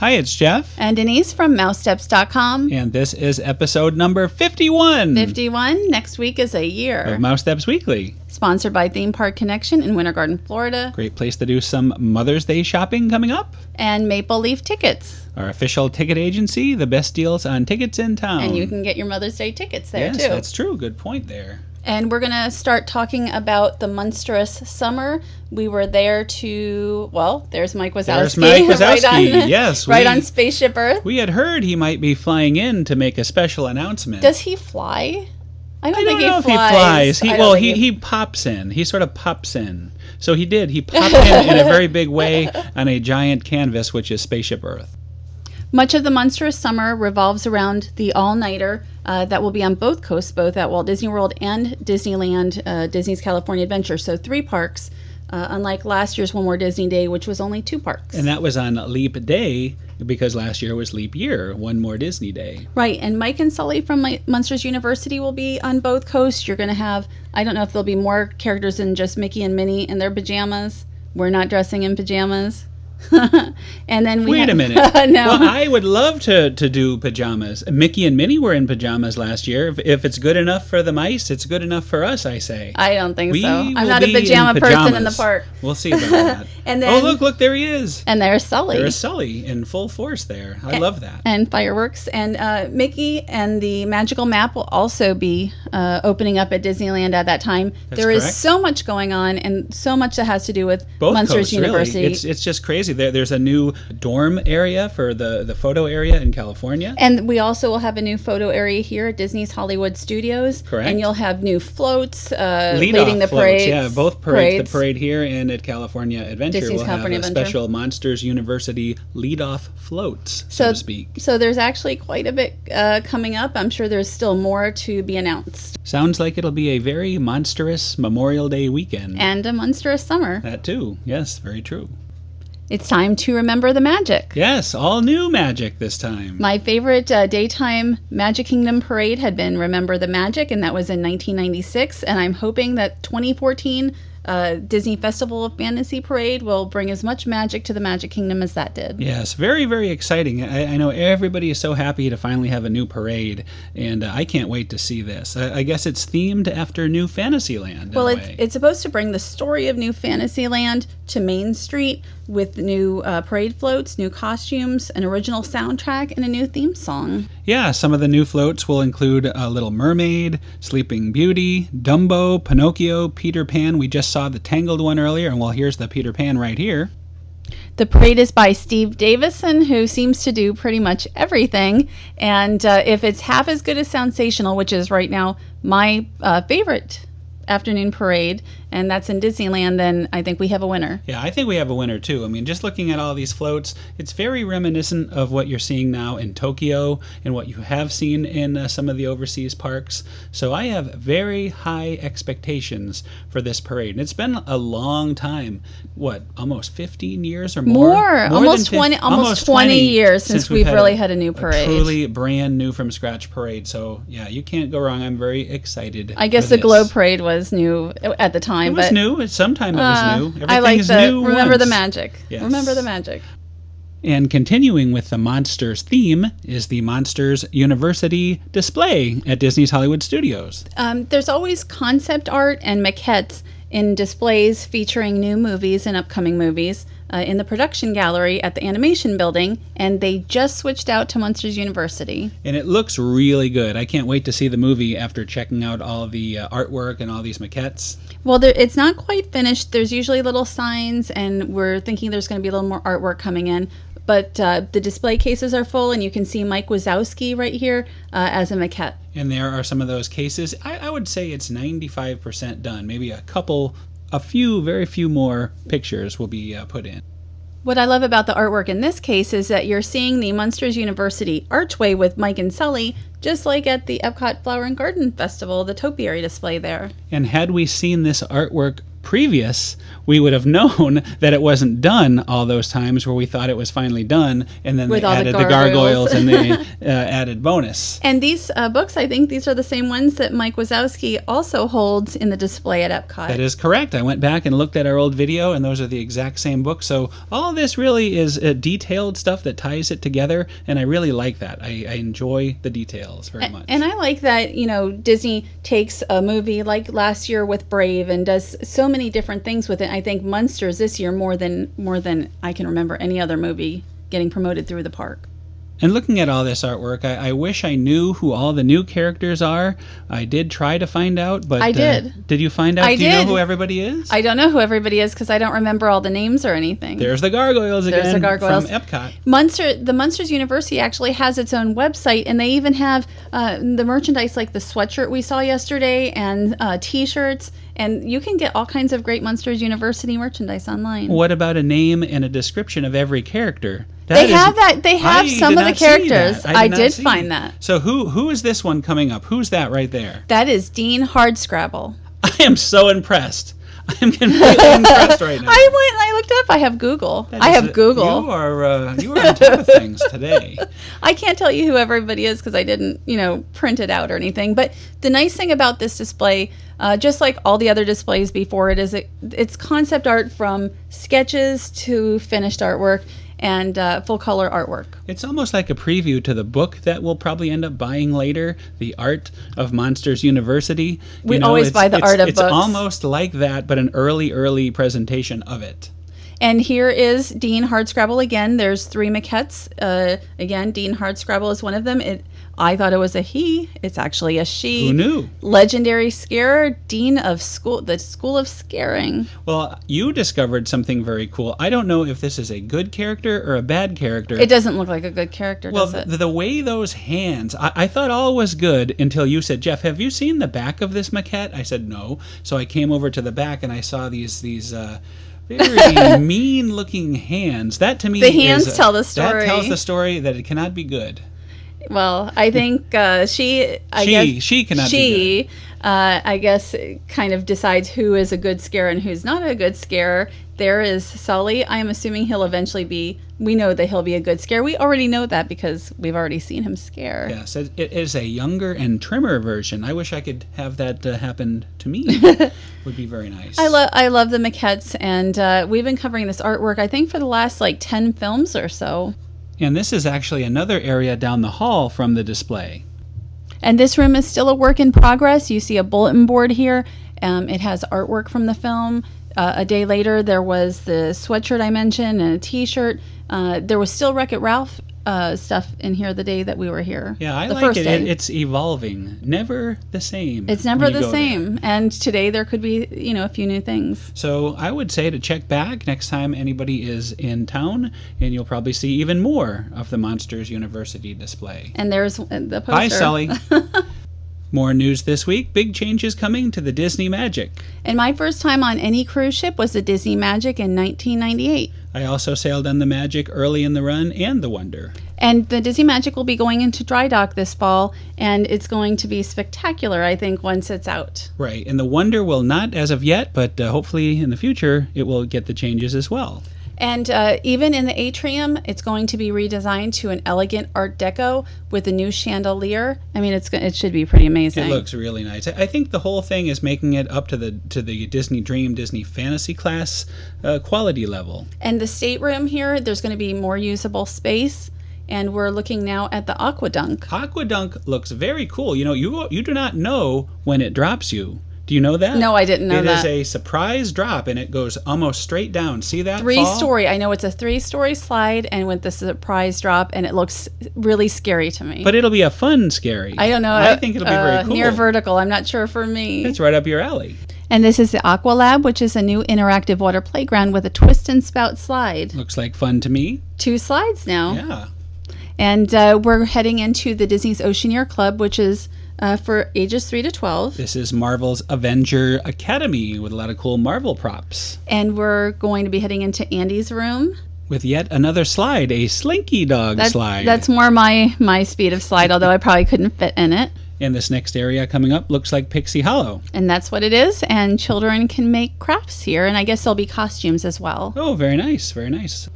Hi, it's Jeff. And Denise from Mousesteps.com. And this is episode number 51. 51. Next week is a year. Of Mousesteps Weekly. Sponsored by Theme Park Connection in Winter Garden, Florida. Great place to do some Mother's Day shopping coming up. And Maple Leaf Tickets. Our official ticket agency, the best deals on tickets in town. And you can get your Mother's Day tickets there, too. Yes, that's true. Good point there. And we're going to start talking about the Monstrous Summer. We were there to, well, there's Mike Wazowski. There's Mike Wazowski, yes. Right on Spaceship Earth. We had heard he might be flying in to make a special announcement. Does he fly? I don't think know he if he flies. He pops in. He sort of pops in. So he did. He popped in a very big way on a giant canvas, which is Spaceship Earth. Much of the Monstrous Summer revolves around the all-nighter that will be on both coasts, both at Walt Disney World and Disneyland, Disney's California Adventure. So 3 parks, unlike last year's One More Disney Day, which was only 2 parks. And that was on Leap Day, because last year was Leap Year, One More Disney Day. Right, and Mike and Sully from Monsters University will be on both coasts. You're going to have, I don't know if there'll be more characters than just Mickey and Minnie in their pajamas. We're not dressing in pajamas. And then Wait a minute. No. Well, I would love to do pajamas. Mickey and Minnie were in pajamas last year. If it's good enough for the mice, it's good enough for us, I say. I don't think so. I'm not a pajama person in the park. We'll see about that. And then, look, there he is. And there's Sully. There's Sully in full force there. I love that. And fireworks. And Mickey and the Magical Map will also be opening up at Disneyland at that time. There is so much going on and so much that has to do with both Monsters coasts, University. Really. It's just crazy. There's a new dorm area for the photo area in California. And we also will have a new photo area here at Disney's Hollywood Studios. Correct. And you'll have new floats leading the parades. Yeah, both parades. The parade here and at California Adventure Disney's will California have a Adventure. special Monsters University lead-off floats, so to speak. So there's actually quite a bit coming up. I'm sure there's still more to be announced. Sounds like it'll be a very monstrous Memorial Day weekend. And a monstrous summer. That too. Yes, very true. It's time to remember the magic. Yes, all new magic this time. My favorite daytime Magic Kingdom parade had been Remember the Magic, and that was in 1996. And I'm hoping that 2014 Disney Festival of Fantasy Parade will bring as much magic to the Magic Kingdom as that did. Yes, very, very exciting. I know everybody is so happy to finally have a new parade, and I can't wait to see this. I guess it's themed after New Fantasyland. Well, it's supposed to bring the story of New Fantasyland to Main Street with new parade floats, new costumes, an original soundtrack, and a new theme song. Yeah, some of the new floats will include Little Mermaid, Sleeping Beauty, Dumbo, Pinocchio, Peter Pan. We just saw the Tangled one earlier, and well, here's the Peter Pan right here. The parade is by Steve Davison, who seems to do pretty much everything. And if it's half as good as Soundsational, which is right now my favorite afternoon parade, and that's in Disneyland, then I think we have a winner. Yeah, I think we have a winner too. I mean, just looking at all these floats, it's very reminiscent of what you're seeing now in Tokyo and what you have seen in some of the overseas parks. So I have very high expectations for this parade. And it's been a long time. What, almost 15 years or more? Almost 20 years since we've really had a new parade. A truly brand new from scratch parade. So yeah, you can't go wrong. I'm very excited. I guess the Globe Parade was new at the time. It was new. Sometime it was new. Everything I like is new Remember once. the magic. Yes. Remember the magic. And continuing with the Monsters theme is the Monsters University display at Disney's Hollywood Studios. There's always concept art and maquettes in displays featuring new movies and upcoming movies in the production gallery at the animation building, and they just switched out to Monsters University. And it looks really good. I can't wait to see the movie after checking out all of the artwork and all these maquettes. Well, it's not quite finished. There's usually little signs, and we're thinking there's going to be a little more artwork coming in. But the display cases are full, and you can see Mike Wazowski right here as a maquette. And there are some of those cases. I would say it's 95% done. Maybe very few more pictures will be put in. What I love about the artwork in this case is that you're seeing the Monsters University archway with Mike and Sully, just like at the Epcot Flower and Garden Festival, the topiary display there. And had we seen this artwork previous, we would have known that it wasn't done all those times where we thought it was finally done, and then With they all the added the gargoyles gargoyles and they added bonus. And these books, I think these are the same ones that Mike Wazowski also holds in the display at Epcot. That is correct. I went back and looked at our old video, and those are the exact same books. So all this really is detailed stuff that ties it together, and I really like that. I enjoy the details very much. And I like that, Disney takes a movie like last year with Brave and does so many different things with it. I think Munsters this year more than I can remember any other movie getting promoted through the park. And looking at all this artwork, I wish I knew who all the new characters are. I did try to find out, but... I did. Did you find out? I Do you did. know who everybody is? I don't know who everybody is because I don't remember all the names or anything. There's the gargoyles again. There's the gargoyles. From Epcot. The Monsters University actually has its own website, and they even have the merchandise like the sweatshirt we saw yesterday and T-shirts, and you can get all kinds of great Monsters University merchandise online. What about a name and a description of every character? They have some of the characters. I did find that. So who is this one coming up? Who's that right there? That is Dean Hardscrabble. I am so impressed. I am completely impressed right now. I went and I looked up. I have Google. Google. You are on top of things today. I can't tell you who everybody is because I didn't, print it out or anything. But the nice thing about this display, just like all the other displays before it, is it's concept art from sketches to finished artwork and full color artwork. It's almost like a preview to the book that we'll probably end up buying later, The Art of Monsters University. We always buy the art of books. It's almost like that, but an early presentation of it. And here is Dean Hardscrabble again. There's 3 maquettes. Again, Dean Hardscrabble is one of them. I thought it was a he. It's actually a she. Who knew? Legendary scarer, dean of the School of Scaring. Well, you discovered something very cool. I don't know if this is a good character or a bad character. It doesn't look like a good character, does it? Well, the way those hands... I thought all was good until you said, Jeff, have you seen the back of this maquette? I said, no. So I came over to the back and I saw these very mean-looking hands. That to me the hands tell the story. That tells the story that it cannot be good. Well, I think she cannot be good. I guess kind of decides who is a good scarer and who's not a good scarer. There is Sulley. I am assuming he'll eventually be. We know that he'll be a good scare. We already know that because we've already seen him scare. Yes, it is a younger and trimmer version. I wish I could have that happen to me. Would be very nice. I love the maquettes, and we've been covering this artwork, I think, for the last 10 films or so. And this is actually another area down the hall from the display. And this room is still a work in progress. You see a bulletin board here. It has artwork from the film. A day later, there was the sweatshirt I mentioned and a T-shirt. There was still Wreck-It Ralph stuff in here the day that we were here. Yeah, I like it. It's evolving. Never the same. It's never the same. And today there could be, a few new things. So I would say to check back next time anybody is in town, and you'll probably see even more of the Monsters University display. And there's the poster. Bye, Sulley. More news this week. Big changes coming to the Disney Magic. And my first time on any cruise ship was the Disney Magic in 1998. I also sailed on the Magic early in the run and the Wonder. And the Disney Magic will be going into dry dock this fall, and it's going to be spectacular, I think, once it's out. Right, and the Wonder will not as of yet, but hopefully in the future it will get the changes as well. And even in the atrium, it's going to be redesigned to an elegant Art Deco with a new chandelier. I mean, it should be pretty amazing. It looks really nice. I think the whole thing is making it up to the Disney Dream, Disney Fantasy class quality level. And the stateroom here, there's going to be more usable space. And we're looking now at the AquaDunk. AquaDunk looks very cool. You do not know when it drops you. Do you know that? No, I didn't know that. It is a surprise drop, and it goes almost straight down. See that? 3-story. I know it's a 3-story slide, and with the surprise drop, and it looks really scary to me. But it'll be a fun scary. I don't know. I think it'll be very cool. Near vertical. I'm not sure for me. It's right up your alley. And this is the Aqua Lab, which is a new interactive water playground with a twist and spout slide. Looks like fun to me. 2 slides now. Yeah. And we're heading into the Disney's Oceaneer Club, which is for ages 3 to 12. This is Marvel's Avengers Academy with a lot of cool Marvel props. And we're going to be heading into Andy's room. With yet another slide, a Slinky Dog slide. That's more my speed of slide, although I probably couldn't fit in it. And this next area coming up looks like Pixie Hollow. And that's what it is. And children can make crafts here. And I guess there'll be costumes as well. Oh, very nice, very nice.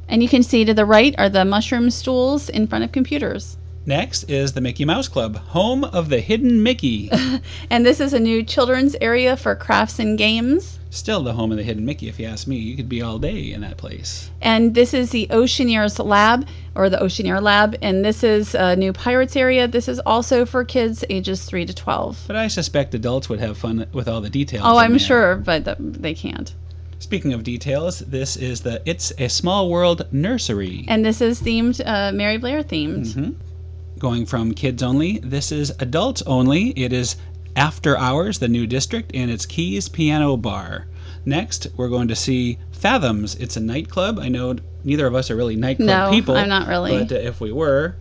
And you can see to the right are the mushroom stools in front of computers. Next is the Mickey Mouse Club, home of the hidden Mickey. And this is a new children's area for crafts and games. Still the home of the hidden Mickey, if you ask me. You could be all day in that place. And this is the Oceaneers Lab, or the Oceaneer Lab, and this is a new Pirates area. This is also for kids ages 3 to 12. But I suspect adults would have fun with all the details. Oh, in I'm there. sure, but they can't. Speaking of details, this is the It's a Small World nursery. And this is themed, Mary Blair themed. Mm-hmm. Going from kids only, this is adults only. It is After Hours, the new district, and it's Keys Piano Bar. Next, we're going to see Fathoms. It's a nightclub. I know neither of us are really nightclub people. No, I'm not really. But if we were,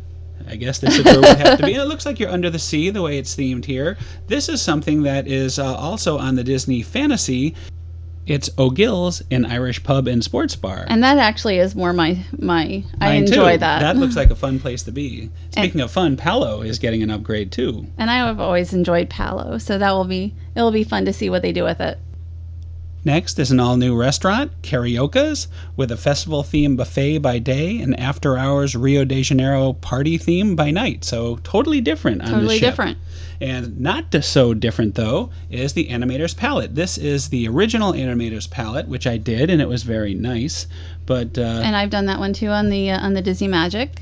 I guess this is where we have to be. And it looks like you're under the sea, the way it's themed here. This is something that is also on the Disney Fantasy. It's O'Gill's, an Irish pub and sports bar. And that actually is more I Mine enjoy too. that. That looks like a fun place to be. Speaking of fun, Palo is getting an upgrade too. And I have always enjoyed Palo, so it'll be fun to see what they do with it. Next is an all-new restaurant, Carioca's, with a festival-themed buffet by day and after-hours Rio de Janeiro party theme by night. So totally different on the ship. Totally different. And not so different, though, is the Animator's Palette. This is the original Animator's Palette, which I did, and it was very nice. But and I've done that one too on the Disney Magic.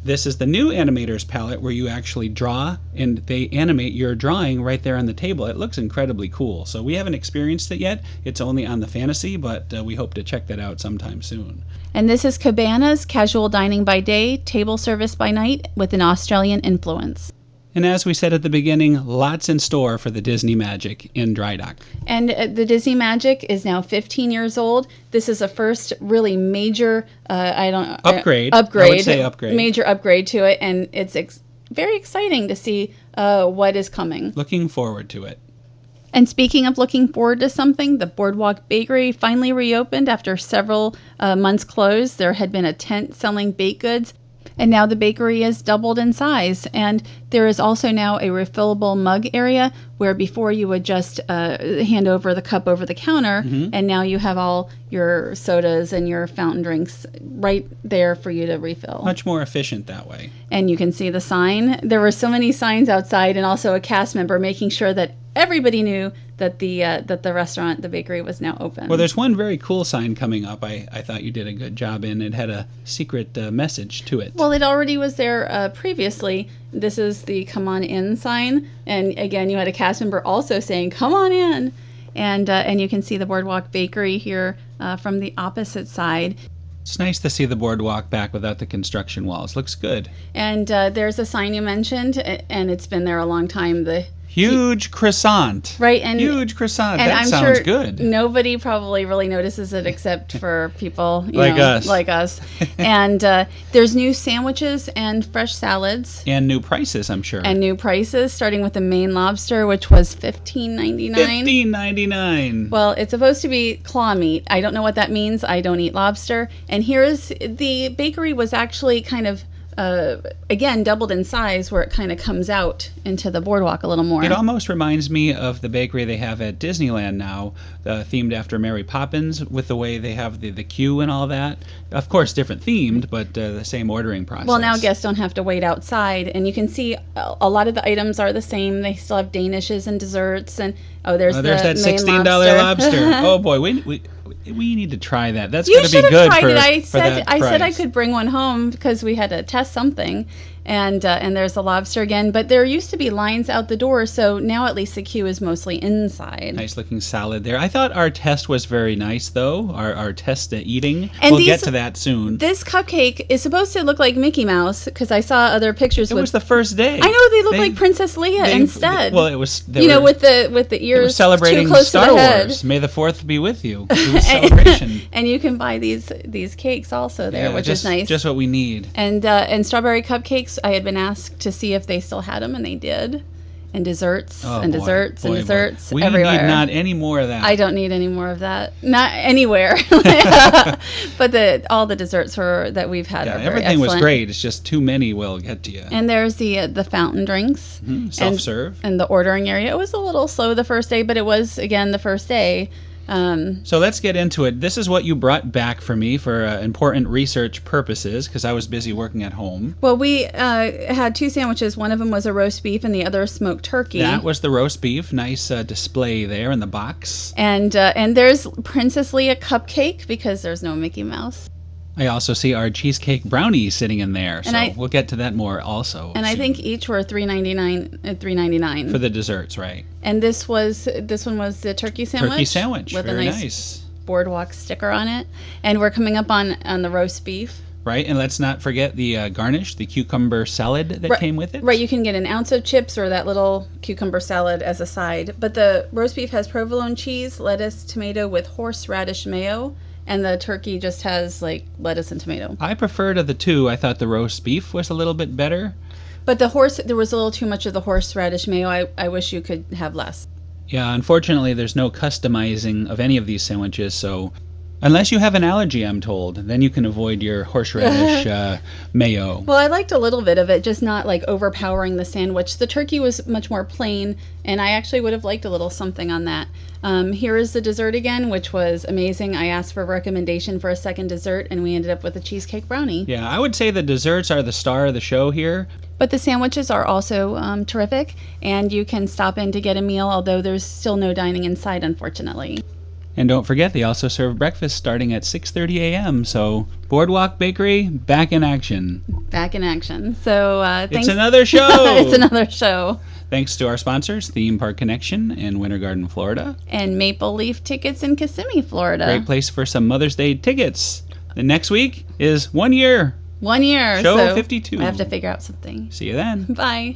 This is the new Animator's Palette where you actually draw and they animate your drawing right there on the table. It looks incredibly cool. So we haven't experienced it yet. It's only on the Fantasy, but we hope to check that out sometime soon. And this is Cabanas, casual dining by day, table service by night with an Australian influence. And as we said at the beginning, lots in store for the Disney Magic in Dry Dock. And the Disney Magic is now 15 years old. This is a first really major, upgrade. I would say upgrade. Major upgrade to it, and it's very exciting to see what is coming. Looking forward to it. And speaking of looking forward to something, the Boardwalk Bakery finally reopened after several months closed. There had been a tent selling baked goods. And now the bakery is doubled in size. And there is also now a refillable mug area where before you would just hand over the cup over the counter. Mm-hmm. And now you have all your sodas and your fountain drinks right there for you to refill. Much more efficient that way. And you can see the sign. There were so many signs outside and also a cast member making sure that everybody knew that the restaurant, the bakery, was now open. Well, there's one very cool sign coming up. I thought you did a good job in. It had a secret message to it. Well, it already was there previously. This is the "Come on in" sign, and again, you had a cast member also saying "Come on in," and you can see the Boardwalk Bakery here from the opposite side. It's nice to see the boardwalk back without the construction walls. Looks good. And there's a sign you mentioned, and it's been there a long time. The huge croissant. Right, and huge croissant. And that I'm sounds sure good. Nobody probably really notices it except for people like us. And there's new sandwiches and fresh salads. And new prices, I'm sure. And new prices, starting with the Maine lobster, which was $15.99. $15.99. Well, it's supposed to be claw meat. I don't know what that means. I don't eat lobster. And here's the bakery was actually kind of again doubled in size, where it kind of comes out into the boardwalk a little more. It almost reminds me of the bakery they have at Disneyland now, themed after Mary Poppins, with the way they have the queue and all that. Of course, different themed, but the same ordering process. Well, now guests don't have to wait outside, and you can see a lot of the items are the same. They still have danishes and desserts, and there's that $16 lobster. Oh boy, we need to try that. That's going to be good. You should have tried it. I said I could bring one home because we had to test something, and there's the lobster again. But there used to be lines out the door, so now at least the queue is mostly inside. Nice looking salad there. I thought our test was very nice, though. Our test eating. And we'll get to that soon. This cupcake is supposed to look like Mickey Mouse because I saw other pictures. It was the first day. I know they look like Princess Leia instead. Well, it was. With the ears celebrating too close Star to the head. Wars. May the 4th be with you. It was celebration. And you can buy these cakes also there, which is nice. Just what we need. And strawberry cupcakes, I had been asked to see if they still had them, and they did. and desserts Oh, and boy, desserts and boy, boy. desserts We everywhere. need not any more of that. I don't need any more of that. Not anywhere. But all the desserts that we've had are very everything was excellent. great. It's just too many will get to you. And there's the fountain drinks. Self-serve. And the ordering area. It was a little slow the first day, but it was, again, the first day. So let's get into it. This is what you brought back for me for important research purposes because I was busy working at home. Well, we had 2 sandwiches. One of them was a roast beef and the other a smoked turkey. That was the roast beef. Nice display there in the box. And there's Princess Leia cupcake because there's no Mickey Mouse. I also see our cheesecake brownie sitting in there, so we'll get to that more also. And soon. I think each were $3.99 for the desserts, right? And this one was the turkey sandwich. Turkey sandwich, with very a nice nice Boardwalk sticker on it. And we're coming up on the roast beef. Right, and let's not forget the garnish, the cucumber salad that came with it. Right, you can get an ounce of chips or that little cucumber salad as a side. But the roast beef has provolone cheese, lettuce, tomato with horseradish mayo. And the turkey just has like lettuce and tomato. I preferred of the two. I thought the roast beef was a little bit better. But there was a little too much of the horseradish mayo. I wish you could have less. Yeah, unfortunately, there's no customizing of any of these sandwiches, so unless you have an allergy, I'm told, then you can avoid your horseradish mayo. Well, I liked a little bit of it, just not like overpowering the sandwich. The turkey was much more plain, and I actually would have liked a little something on that. Here is the dessert again, which was amazing. I asked for a recommendation for a second dessert, and we ended up with a cheesecake brownie. Yeah, I would say the desserts are the star of the show here. But the sandwiches are also terrific, and you can stop in to get a meal, although there's still no dining inside, unfortunately. And don't forget, they also serve breakfast starting at 6:30 a.m., so Boardwalk Bakery, back in action. Back in action. So thanks. It's another show! It's another show. Thanks to our sponsors, Theme Park Connection in Winter Garden, Florida. And Maple Leaf Tickets in Kissimmee, Florida. Great place for some Mother's Day tickets. The next week is 1 year. 1 year. Show so 52. I have to figure out something. See you then. Bye.